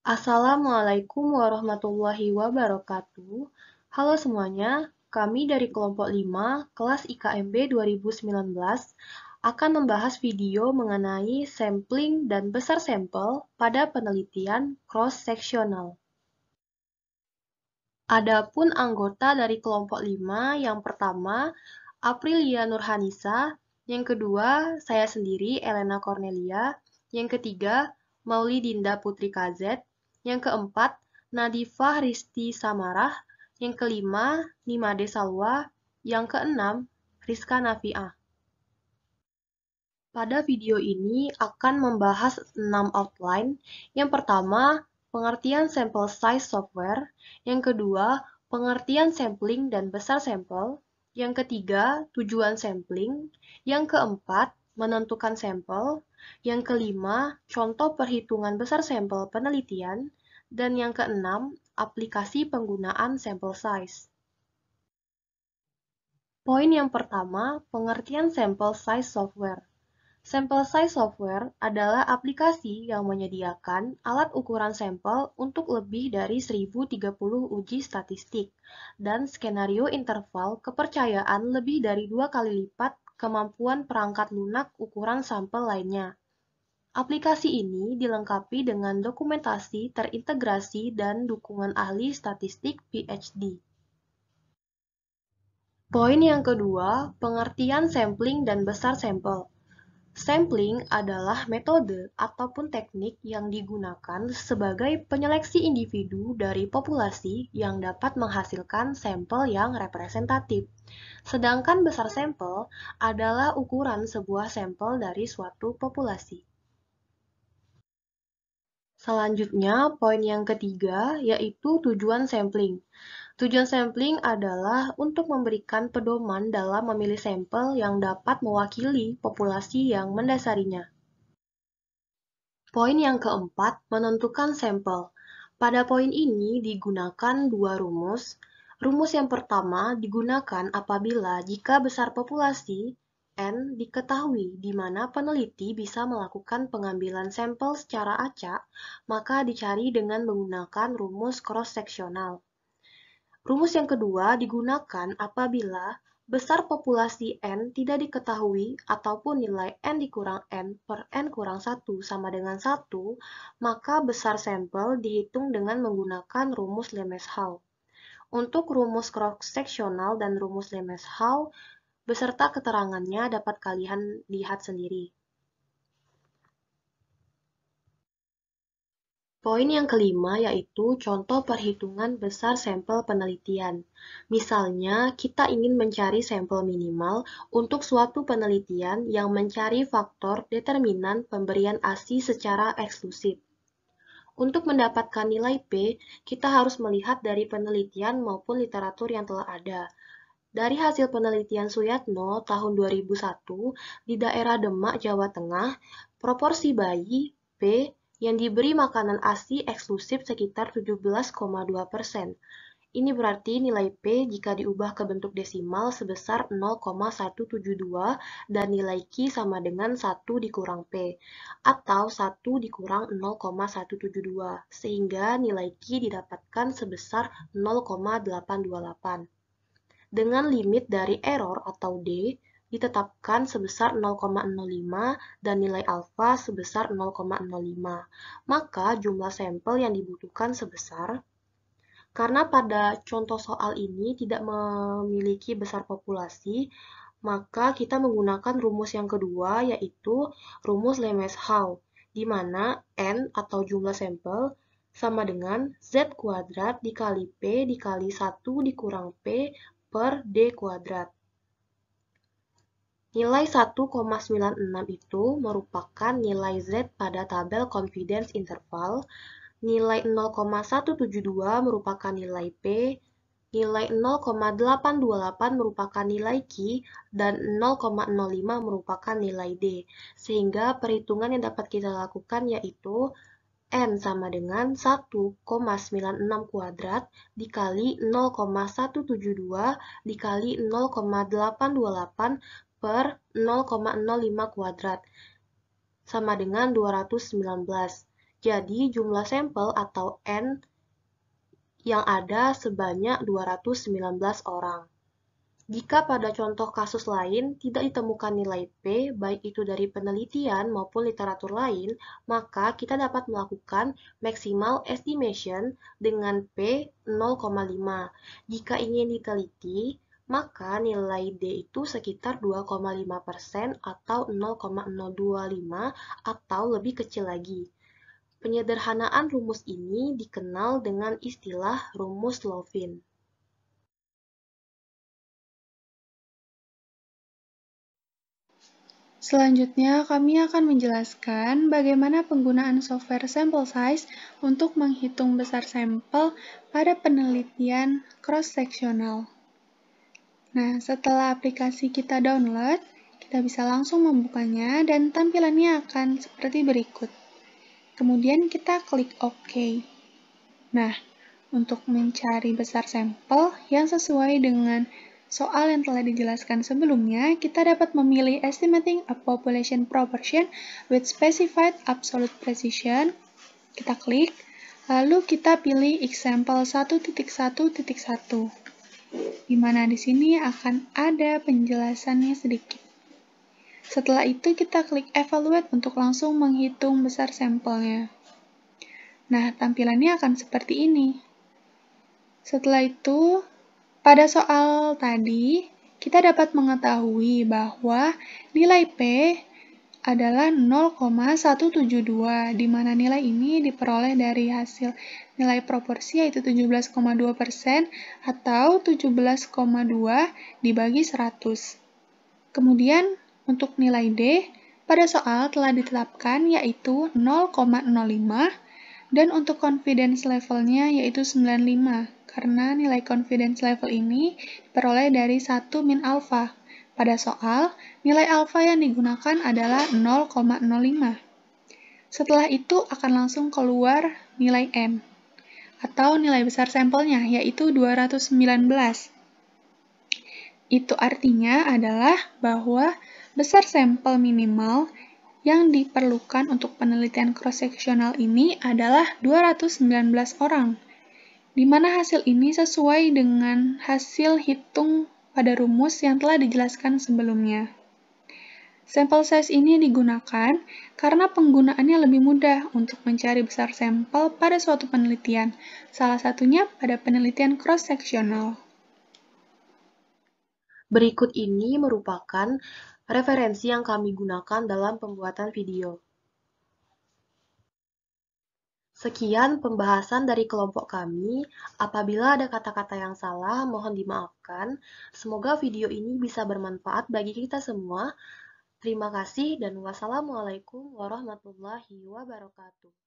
Assalamualaikum warahmatullahi wabarakatuh. Halo semuanya, kami dari kelompok 5, kelas IKMB 2019, akan membahas video mengenai sampling dan besar sampel pada penelitian cross-sectional. Adapun anggota dari kelompok 5, yang pertama, Aprilia Nurhanisa, yang kedua, saya sendiri, Elena Cornelia, yang ketiga, Maulidinda Putri KZ, yang keempat, Nadifah Risti Samarah, yang kelima, Nimade Salwa, yang keenam, Rizka Nafiah. Pada video ini akan membahas 6 outline. Yang pertama, pengertian sample size software. Yang kedua, pengertian sampling dan besar sampel. Yang ketiga, tujuan sampling. Yang keempat, menentukan sampel. Yang kelima, contoh perhitungan besar sampel penelitian. Dan yang keenam, aplikasi penggunaan sample size. Poin yang pertama, pengertian sample size software. Sample size software adalah aplikasi yang menyediakan alat ukuran sampel untuk lebih dari 1030 uji statistik dan skenario interval kepercayaan lebih dari 2 kali lipat kemampuan perangkat lunak ukuran sampel lainnya. Aplikasi ini dilengkapi dengan dokumentasi terintegrasi dan dukungan ahli statistik PhD. Poin yang kedua, pengertian sampling dan besar sampel. Sampling adalah metode ataupun teknik yang digunakan sebagai penyeleksi individu dari populasi yang dapat menghasilkan sampel yang representatif. Sedangkan besar sampel adalah ukuran sebuah sampel dari suatu populasi. Selanjutnya, poin yang ketiga yaitu tujuan sampling. Tujuan sampling adalah untuk memberikan pedoman dalam memilih sampel yang dapat mewakili populasi yang mendasarinya. Poin yang keempat, menentukan sampel. Pada poin ini digunakan dua rumus. Rumus yang pertama digunakan apabila jika besar populasi N diketahui di mana peneliti bisa melakukan pengambilan sampel secara acak, maka dicari dengan menggunakan rumus cross-seksional. Rumus yang kedua digunakan apabila besar populasi N tidak diketahui ataupun nilai N dikurang N per N kurang 1 sama dengan 1, maka besar sampel dihitung dengan menggunakan rumus Lemeshow. Untuk rumus cross-seksional dan rumus Lemeshow, beserta keterangannya dapat kalian lihat sendiri. Poin yang kelima yaitu contoh perhitungan besar sampel penelitian. Misalnya, kita ingin mencari sampel minimal untuk suatu penelitian yang mencari faktor determinan pemberian ASI secara eksklusif. Untuk mendapatkan nilai P, kita harus melihat dari penelitian maupun literatur yang telah ada. Dari hasil penelitian Suyatno tahun 2001 di daerah Demak, Jawa Tengah, proporsi bayi P yang diberi makanan ASI eksklusif sekitar 17,2%. Ini berarti nilai P jika diubah ke bentuk desimal sebesar 0,172 dan nilai Q sama dengan 1 dikurang P, atau 1 dikurang 0,172, sehingga nilai Q didapatkan sebesar 0,828. Dengan limit dari error atau D ditetapkan sebesar 0,05 dan nilai alfa sebesar 0,05. Maka jumlah sampel yang dibutuhkan sebesar, karena pada contoh soal ini tidak memiliki besar populasi, maka kita menggunakan rumus yang kedua yaitu rumus Lemeshow, di mana N atau jumlah sampel sama dengan Z kuadrat dikali P dikali 1 dikurang P per D kuadrat. Nilai 1,96 itu merupakan nilai Z pada tabel confidence interval, nilai 0,172 merupakan nilai P, nilai 0,828 merupakan nilai Q, dan 0,05 merupakan nilai D. Sehingga perhitungan yang dapat kita lakukan yaitu N sama dengan 1,96 kuadrat dikali 0,172 dikali 0,828 per 0,05 kuadrat sama dengan 219. Jadi, jumlah sampel atau N yang ada sebanyak 219 orang. Jika pada contoh kasus lain tidak ditemukan nilai P, baik itu dari penelitian maupun literatur lain, maka kita dapat melakukan maximal estimation dengan P 0,5. Jika ingin diteliti, maka nilai D itu sekitar 2,5% atau 0,025 atau lebih kecil lagi. Penyederhanaan rumus ini dikenal dengan istilah rumus Lovin. Selanjutnya, kami akan menjelaskan bagaimana penggunaan software sample size untuk menghitung besar sampel pada penelitian cross-sectional. Nah, setelah aplikasi kita download, kita bisa langsung membukanya dan tampilannya akan seperti berikut. Kemudian kita klik OK. Nah, untuk mencari besar sampel yang sesuai dengan soal yang telah dijelaskan sebelumnya, kita dapat memilih Estimating a Population Proportion with Specified Absolute Precision. Kita klik, lalu kita pilih example 1.1.1, di mana di sini akan ada penjelasannya sedikit. Setelah itu, kita klik Evaluate untuk langsung menghitung besar sampelnya. Nah, tampilannya akan seperti ini. Setelah itu, pada soal tadi, kita dapat mengetahui bahwa nilai P adalah 0,172, di mana nilai ini diperoleh dari hasil nilai proporsi yaitu 17,2% atau 17,2 dibagi 100. Kemudian, untuk nilai D, pada soal telah ditetapkan yaitu 0,05, dan untuk confidence levelnya yaitu 95, karena nilai confidence level ini diperoleh dari 1 min alpha. Pada soal, nilai alpha yang digunakan adalah 0,05. Setelah itu akan langsung keluar nilai N, atau nilai besar sampelnya, yaitu 219. Itu artinya adalah bahwa besar sampel minimal yang diperlukan untuk penelitian cross-sectional ini adalah 219 orang, di mana hasil ini sesuai dengan hasil hitung pada rumus yang telah dijelaskan sebelumnya. Sample size ini digunakan karena penggunaannya lebih mudah untuk mencari besar sampel pada suatu penelitian, salah satunya pada penelitian cross-sectional. Berikut ini merupakan referensi yang kami gunakan dalam pembuatan video. Sekian pembahasan dari kelompok kami. Apabila ada kata-kata yang salah, mohon dimaafkan. Semoga video ini bisa bermanfaat bagi kita semua. Terima kasih dan wassalamualaikum warahmatullahi wabarakatuh.